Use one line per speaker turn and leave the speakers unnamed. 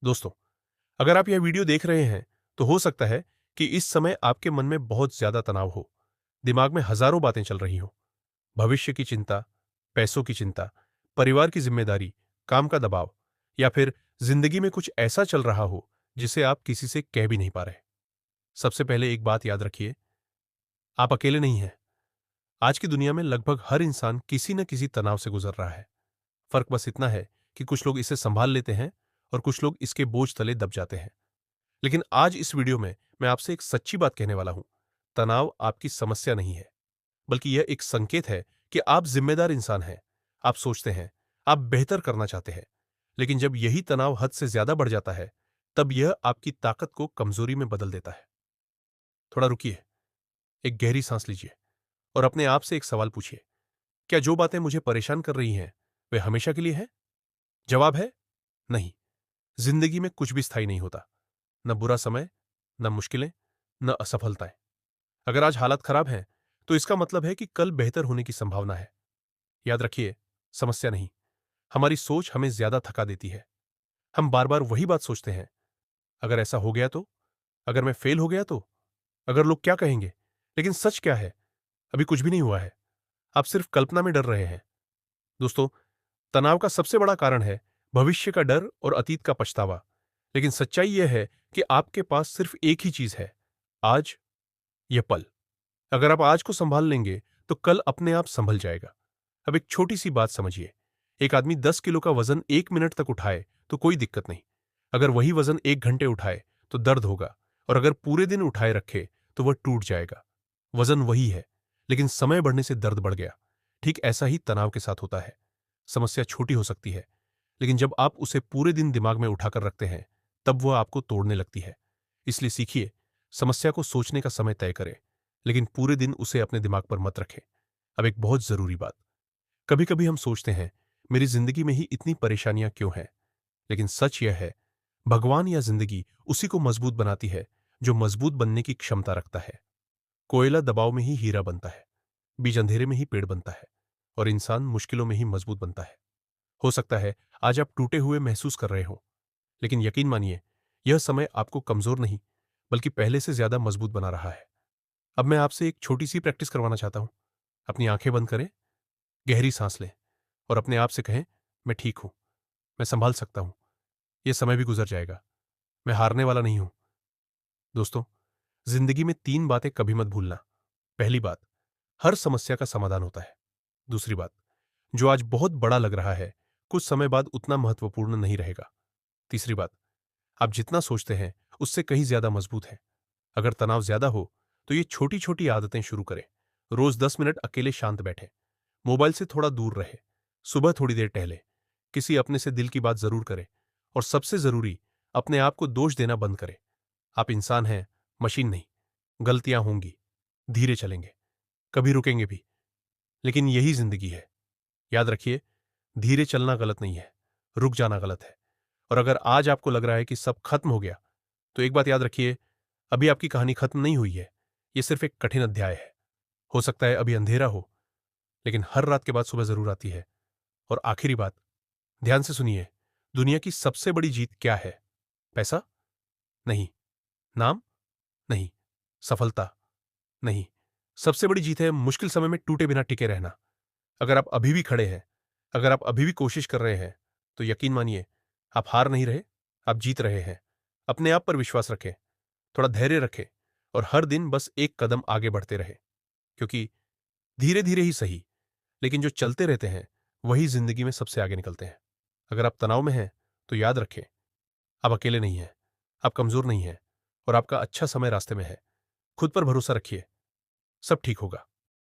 दोस्तों, अगर आप यह वीडियो देख रहे हैं तो हो सकता है कि इस समय आपके मन में बहुत ज्यादा तनाव हो, दिमाग में हजारों बातें चल रही हो। भविष्य की चिंता, पैसों की चिंता, परिवार की जिम्मेदारी, काम का दबाव, या फिर जिंदगी में कुछ ऐसा चल रहा हो जिसे आप किसी से कह भी नहीं पा रहे। सबसे पहले एक बात याद रखिए, आप अकेले नहीं हैं। आज की दुनिया में लगभग हर इंसान किसी न किसी तनाव से गुजर रहा है। फर्क बस इतना है कि कुछ लोग इसे संभाल लेते हैं और कुछ लोग इसके बोझ तले दब जाते हैं। लेकिन आज इस वीडियो में मैं आपसे एक सच्ची बात कहने वाला हूं। तनाव आपकी समस्या नहीं है, बल्कि यह एक संकेत है कि आप जिम्मेदार इंसान हैं। आप सोचते हैं, आप बेहतर करना चाहते हैं, लेकिन जब यही तनाव हद से ज्यादा बढ़ जाता है, तब यह आपकी ताकत को कमजोरी में बदल देता है। थोड़ा रुकिए, एक गहरी सांस लीजिए और अपने आप से एक सवाल पूछिए, क्या जो बातें मुझे परेशान कर रही हैं वे हमेशा के लिए हैं? जवाब है नहीं। जिंदगी में कुछ भी स्थायी नहीं होता, न बुरा समय, न मुश्किलें, न असफलताएं। अगर आज हालात खराब हैं, तो इसका मतलब है कि कल बेहतर होने की संभावना है। याद रखिए, समस्या नहीं, हमारी सोच हमें ज्यादा थका देती है। हम बार बार वही बात सोचते हैं, अगर ऐसा हो गया तो, अगर मैं फेल हो गया तो, अगर लोग क्या कहेंगे। लेकिन सच क्या है? अभी कुछ भी नहीं हुआ है, आप सिर्फ कल्पना में डर रहे हैं। दोस्तों, तनाव का सबसे बड़ा कारण है भविष्य का डर और अतीत का पछतावा। लेकिन सच्चाई यह है कि आपके पास सिर्फ एक ही चीज है, आज, यह पल। अगर आप आज को संभाल लेंगे तो कल अपने आप संभल जाएगा। अब एक छोटी सी बात समझिए, एक आदमी 10 किलो का वजन 1 मिनट तक उठाए तो कोई दिक्कत नहीं। अगर वही वजन 1 घंटे उठाए तो दर्द होगा, और अगर पूरे दिन उठाए रखे तो वह टूट जाएगा। वजन वही है, लेकिन समय बढ़ने से दर्द बढ़ गया। ठीक ऐसा ही तनाव के साथ होता है। समस्या छोटी हो सकती है, लेकिन जब आप उसे पूरे दिन दिमाग में उठाकर रखते हैं, तब वह आपको तोड़ने लगती है। इसलिए सीखिए, समस्या को सोचने का समय तय करें, लेकिन पूरे दिन उसे अपने दिमाग पर मत रखें। अब एक बहुत जरूरी बात, कभी कभी हम सोचते हैं, मेरी जिंदगी में ही इतनी परेशानियां क्यों हैं? लेकिन सच यह है, भगवान या जिंदगी उसी को मजबूत बनाती है जो मजबूत बनने की क्षमता रखता है। कोयला दबाव में ही हीरा बनता है, बीज अंधेरे में ही पेड़ बनता है, और इंसान मुश्किलों में ही मजबूत बनता है। हो सकता है आज आप टूटे हुए महसूस कर रहे हो, लेकिन यकीन मानिए, यह समय आपको कमजोर नहीं, बल्कि पहले से ज्यादा मजबूत बना रहा है। अब मैं आपसे एक छोटी सी प्रैक्टिस करवाना चाहता हूं। अपनी आंखें बंद करें, गहरी सांस लें और अपने आप से कहें, मैं ठीक हूं, मैं संभाल सकता हूं, यह समय भी गुजर जाएगा, मैं हारने वाला नहीं हूं। दोस्तों, जिंदगी में 3 बातें कभी मत भूलना। पहली बात, हर समस्या का समाधान होता है। दूसरी बात, जो आज बहुत बड़ा लग रहा है, कुछ समय बाद उतना महत्वपूर्ण नहीं रहेगा। तीसरी बात, आप जितना सोचते हैं उससे कहीं ज्यादा मजबूत है। अगर तनाव ज्यादा हो तो ये छोटी छोटी आदतें शुरू करें। रोज 10 मिनट अकेले शांत बैठे, मोबाइल से थोड़ा दूर रहे, सुबह थोड़ी देर टहले, किसी अपने से दिल की बात जरूर करें, और सबसे जरूरी, अपने आप को दोष देना बंद करें। आप इंसान हैं, मशीन नहीं। गलतियां होंगी, धीरे चलेंगे, कभी रुकेंगे भी, लेकिन यही जिंदगी है। याद रखिए, धीरे चलना गलत नहीं है, रुक जाना गलत है। और अगर आज आपको लग रहा है कि सब खत्म हो गया, तो एक बात याद रखिए, अभी आपकी कहानी खत्म नहीं हुई है। यह सिर्फ एक कठिन अध्याय है। हो सकता है अभी अंधेरा हो, लेकिन हर रात के बाद सुबह जरूर आती है। और आखिरी बात, ध्यान से सुनिए, दुनिया की सबसे बड़ी जीत क्या है? पैसा? नहीं। नाम? नहीं। सफलता? नहीं। सबसे बड़ी जीत है मुश्किल समय में टूटे बिना टिके रहना। अगर आप अभी भी खड़े हैं, अगर आप अभी भी कोशिश कर रहे हैं, तो यकीन मानिए, आप हार नहीं रहे, आप जीत रहे हैं। अपने आप पर विश्वास रखें, थोड़ा धैर्य रखें, और हर दिन बस एक कदम आगे बढ़ते रहे। क्योंकि धीरे धीरे ही सही, लेकिन जो चलते रहते हैं वही जिंदगी में सबसे आगे निकलते हैं। अगर आप तनाव में हैं, तो याद रखें, आप अकेले नहीं हैं, आप कमजोर नहीं हैं, और आपका अच्छा समय रास्ते में है। खुद पर भरोसा रखिए, सब ठीक होगा।